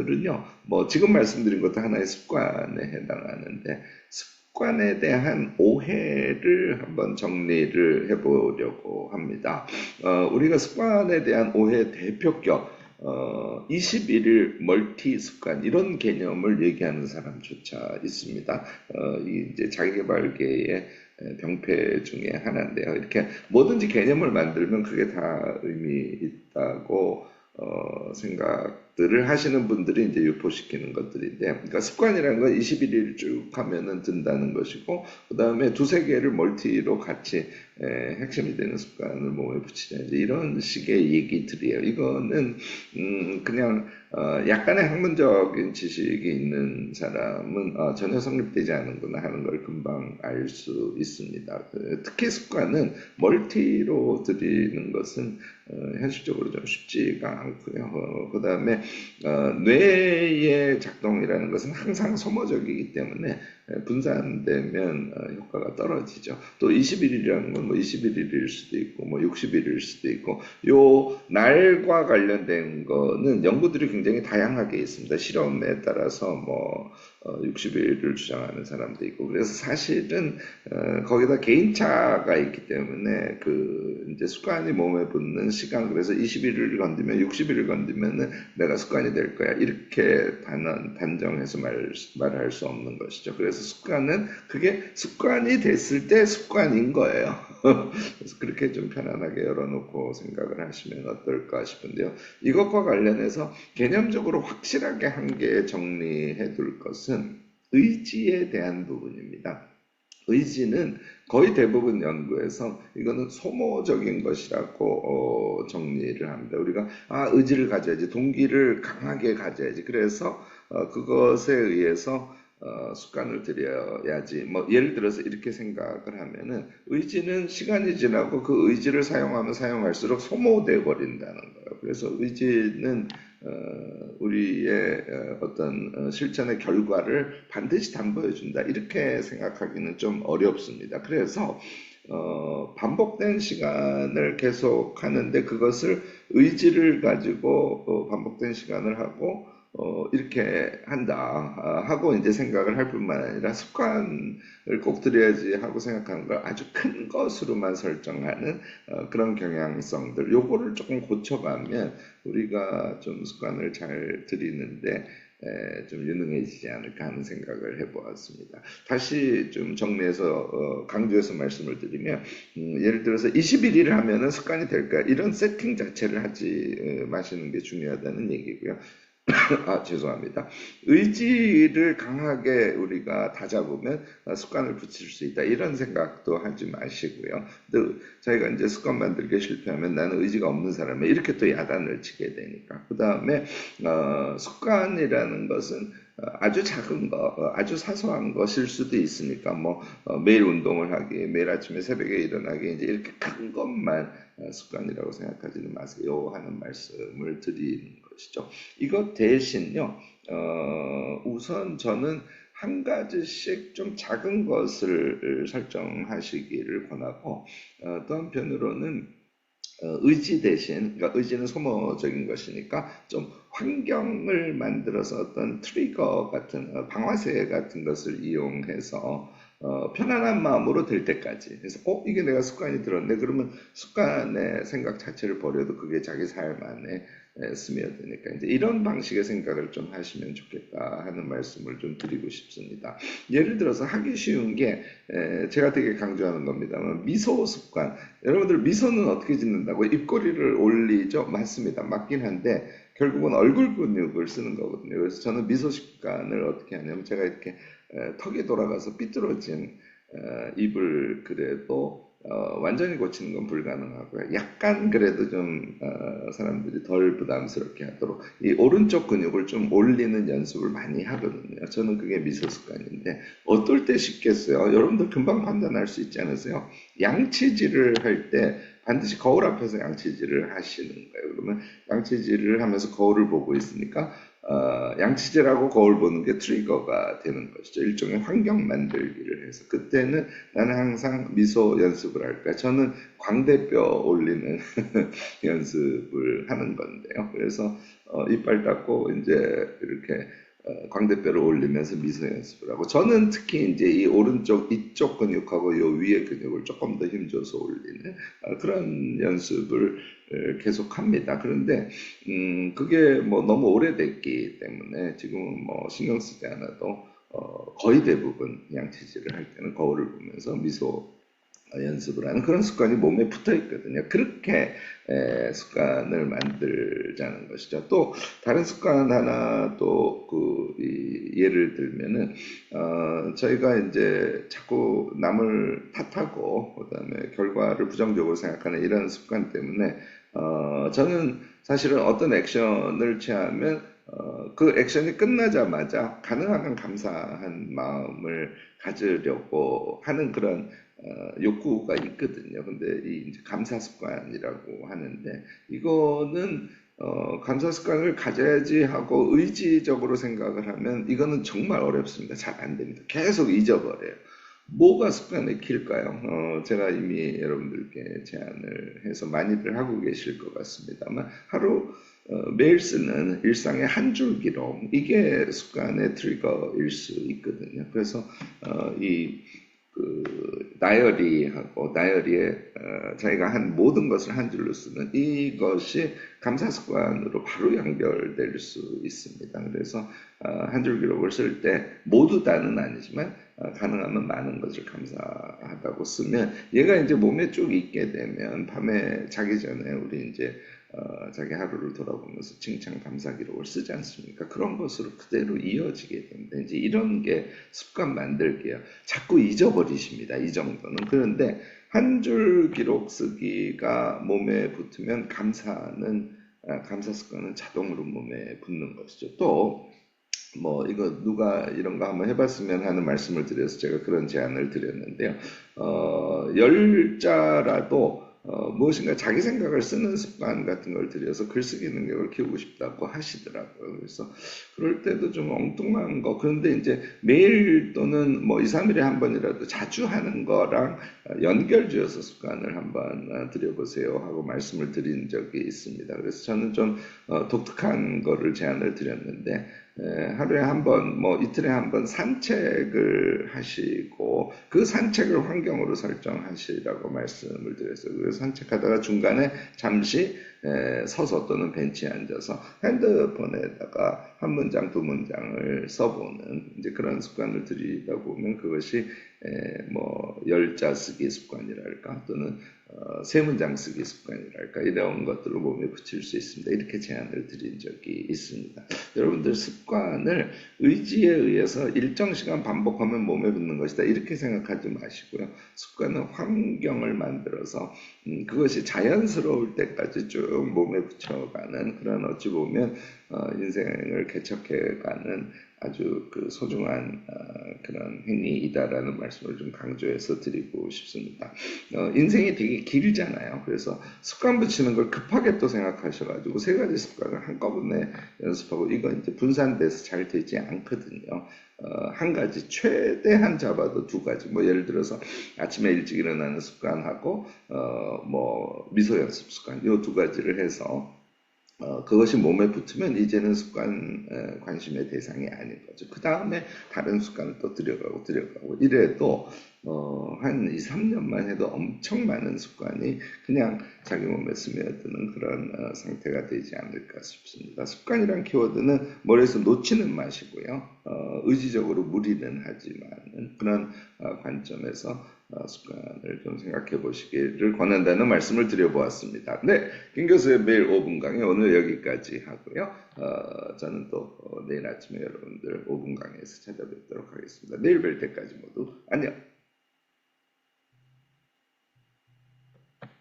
오늘은요, 뭐 지금 말씀드린 것도 하나의 습관에 해당하는데 습관에 대한 오해를 한번 정리를 해보려고 합니다. 우리가 습관에 대한 오해 대표격 21일 멀티 습관 이런 개념을 얘기하는 사람조차 있습니다. 이제 자기계발계의 병폐 중에 하나인데요. 이렇게 뭐든지 개념을 만들면 그게 다 의미 있다고 생각들을 하시는 분들이 이제 유포시키는 것들인데, 그러니까 습관이라는 건 21일 쭉 하면은 든다는 것이고, 그 다음에 두세 개를 멀티로 같이 핵심이 되는 습관을 몸에 붙이자 이제 이런 식의 얘기들이에요. 이거는 그냥 약간의 학문적인 지식이 있는 사람은 전혀 성립되지 않는구나 하는 걸 금방 알 수 있습니다. 특히 습관은 멀티로 들이는 것은 현실적으로 좀 쉽지가 않고요. 그 다음에 뇌의 작동이라는 것은 항상 소모적이기 때문에 분산되면 효과가 떨어지죠. 또 21일이라는 건 뭐 21일일 수도 있고 뭐 60일일 수도 있고, 요 날과 관련된 거는 연구들이 굉장히 다양하게 있습니다. 실험에 따라서 뭐 60일을 주장하는 사람도 있고, 그래서 사실은 거기다 개인차가 있기 때문에 그 이제 습관이 몸에 붙는 시간, 그래서 21일을 건드면 60일을 건드면은 내가 습관이 될 거야 이렇게 단정해서 말할 수 없는 것이죠. 그래서 습관은 그게 습관이 됐을 때 습관인 거예요. 그래서 그렇게 좀 편안하게 열어놓고 생각을 하시면 어떨까 싶은데요. 이것과 관련해서 개념적으로 확실하게 한 개 정리해 둘 것은 의지에 대한 부분입니다. 의지는 거의 대부분 연구에서 이거는 소모적인 것이라고 정리를 합니다. 우리가 의지를 가져야지, 동기를 강하게 가져야지. 그래서 그것에 의해서 습관을 들여야지. 뭐 예를 들어서 이렇게 생각을 하면은 의지는 시간이 지나고 그 의지를 사용하면 사용할수록 소모돼 버린다는 거예요. 그래서 의지는 우리의 어떤 실천의 결과를 반드시 담보해준다 이렇게 생각하기는 좀 어렵습니다. 그래서 반복된 시간을 계속 하는데 그것을 의지를 가지고 반복된 시간을 하고 이렇게 한다 하고 이제 생각을 할 뿐만 아니라 습관을 꼭 들여야지 하고 생각하는 걸 아주 큰 것으로만 설정하는 그런 경향성들, 요거를 조금 고쳐가면 우리가 좀 습관을 잘 들이는데 좀 유능해지지 않을까 하는 생각을 해보았습니다. 다시 좀 정리해서 강조해서 말씀을 드리면 예를 들어서 21일을 하면은 습관이 될까 이런 세팅 자체를 하지 마시는 게 중요하다는 얘기고요. 죄송합니다. 의지를 강하게 우리가 다잡으면 습관을 붙일 수 있다. 이런 생각도 하지 마시고요. 또 저희가 이제 습관 만들기 실패하면 나는 의지가 없는 사람이 이렇게 또 야단을 치게 되니까. 그 다음에 습관이라는 것은 아주 작은 거, 아주 사소한 것일 수도 있으니까 뭐 매일 운동을 하기, 매일 아침에 새벽에 일어나기 이제 이렇게 큰 것만 습관이라고 생각하지는 마세요 하는 말씀을 드리는 것이죠. 이것 대신요, 우선 저는 한 가지씩 좀 작은 것을 설정하시기를 권하고, 또 한편으로는 의지 대신, 그러니까 의지는 소모적인 것이니까 좀 환경을 만들어서 어떤 트리거 같은 방아쇠 같은 것을 이용해서 편안한 마음으로 될 때까지. 그래서 이게 내가 습관이 들었네. 그러면 습관의 생각 자체를 버려도 그게 자기 삶 안에 스며드니까 이제 이런 방식의 생각을 좀 하시면 좋겠다 하는 말씀을 좀 드리고 싶습니다. 예를 들어서 하기 쉬운 게 제가 되게 강조하는 겁니다만 미소 습관. 여러분들 미소는 어떻게 짓는다고? 입꼬리를 올리죠? 맞습니다. 맞긴 한데 결국은 얼굴 근육을 쓰는 거거든요. 그래서 저는 미소 습관을 어떻게 하냐면 제가 이렇게 턱이 돌아가서 삐뚤어진 입을 그래도 완전히 고치는 건 불가능하고요. 약간 그래도 좀 사람들이 덜 부담스럽게 하도록 이 오른쪽 근육을 좀 올리는 연습을 많이 하거든요. 저는 그게 미소 습관인데 어떨 때 쉽겠어요? 여러분들 금방 판단할 수 있지 않으세요? 양치질을 할 때 반드시 거울 앞에서 양치질을 하시는 거예요. 그러면 양치질을 하면서 거울을 보고 있으니까 양치질하고 거울 보는 게 트리거가 되는 것이죠. 일종의 환경 만들기를 해서 그때는 나는 항상 미소 연습을 할까? 저는 광대뼈 올리는 연습을 하는 건데요. 그래서 이빨 닦고 이제 이렇게 광대뼈를 올리면서 미소 연습을 하고 저는 특히 이제 이 오른쪽 이쪽 근육하고 요 위에 근육을 조금 더 힘줘서 올리는 그런 연습을 계속합니다. 그런데 그게 뭐 너무 오래됐기 때문에 지금은 뭐 신경 쓰지 않아도 거의 대부분 양치질을 할 때는 거울을 보면서 미소 연습을 하는 그런 습관이 몸에 붙어 있거든요. 그렇게 습관을 만들자는 것이죠. 또 다른 습관 하나 또 예를 들면은 저희가 이제 자꾸 남을 탓하고 그다음에 결과를 부정적으로 생각하는 이런 습관 때문에 저는 사실은 어떤 액션을 취하면 그 액션이 끝나자마자 가능한 감사한 마음을 가지려고 하는 그런 욕구가 있거든요. 근데 이 이제 감사 습관이라고 하는데 이거는 감사 습관을 가져야지 하고 의지적으로 생각을 하면 이거는 정말 어렵습니다. 잘 안 됩니다. 계속 잊어버려요. 뭐가 습관을 kil까요? 제가 이미 여러분들께 제안을 해서 많이들 하고 계실 것 같습니다만 하루 매일 쓰는 일상의 한 줄 기록 이게 습관의 트리거일 수 있거든요. 그래서 이 다이어리하고 다이어리에 자기가 한 모든 것을 한 줄로 쓰는 이것이 감사 습관으로 바로 연결될 수 있습니다. 그래서 한 줄 기록을 쓸 때 모두 다는 아니지만 가능하면 많은 것을 감사하다고 쓰면 얘가 이제 몸에 쭉 있게 되면 밤에 자기 전에 우리 이제 자기 하루를 돌아보면서 칭찬 감사 기록을 쓰지 않습니까? 그런 것으로 그대로 이어지게 됩니다. 이제 이런 게 습관 만들기예요. 자꾸 잊어버리십니다. 이 정도는. 그런데 한 줄 기록 쓰기가 몸에 붙으면 감사 습관은 자동으로 몸에 붙는 것이죠. 또 뭐 이거 누가 이런 거 한번 해봤으면 하는 말씀을 드려서 제가 그런 제안을 드렸는데요. 열자라도 무엇인가 자기 생각을 쓰는 습관 같은 걸 들여서 글쓰기 능력을 키우고 싶다고 하시더라고요. 그래서 그럴 때도 좀 엉뚱한 거. 그런데 이제 매일 또는 뭐 2, 3일에 한 번이라도 자주 하는 거랑 연결 지어서 습관을 한번 드려보세요 하고 말씀을 드린 적이 있습니다. 그래서 저는 좀 독특한 거를 제안을 드렸는데 하루에 한 번, 뭐 이틀에 한 번 산책을 하시고 그 산책을 환경으로 설정하시라고 말씀을 드렸어요. 그래서 산책하다가 중간에 잠시 서서 또는 벤치에 앉아서 핸드폰에다가 한 문장, 두 문장을 써보는 이제 그런 습관을 들이다 보면 그것이 뭐 열자 쓰기 습관이랄까 또는 세 문장 쓰기 습관이랄까 이런 것들을 몸에 붙일 수 있습니다. 이렇게 제안을 드린 적이 있습니다. 여러분들 습관을 의지에 의해서 일정 시간 반복하면 몸에 붙는 것이다 이렇게 생각하지 마시고요. 습관은 환경을 만들어서 그것이 자연스러울 때까지 쭉 몸에 붙여가는 그런 어찌 보면 인생을 개척해가는 아주 그 소중한 그런 행위이다라는 말씀을 좀 강조해서 드리고 싶습니다. 인생이 되게 길잖아요. 그래서 습관 붙이는 걸 급하게 또 생각하셔가지고 세 가지 습관을 한꺼번에 연습하고 이건 이제 분산돼서 잘 되지 않거든요. 한 가지 최대한 잡아도 두 가지 뭐 예를 들어서 아침에 일찍 일어나는 습관하고 뭐 미소 연습 습관 요 두 가지를 해서 그것이 몸에 붙으면 이제는 습관 관심의 대상이 아닌 거죠. 그 다음에 다른 습관을 또 들여가고 이래도 한 2, 3년만 해도 엄청 많은 습관이 그냥 자기 몸에 스며드는 그런 상태가 되지 않을까 싶습니다. 습관이란 키워드는 머리에서 놓치는 맛이고요. 의지적으로 무리는 하지만 그런 관점에서 습관을 좀 생각해 보시기를 권한다는 말씀을 드려보았습니다. 네, 김 교수의 매일 5분 강의 오늘 여기까지 하고요. 저는 또 내일 아침에 여러분들 5분 강의에서 찾아뵙도록 하겠습니다. 내일 뵐 때까지 모두 안녕.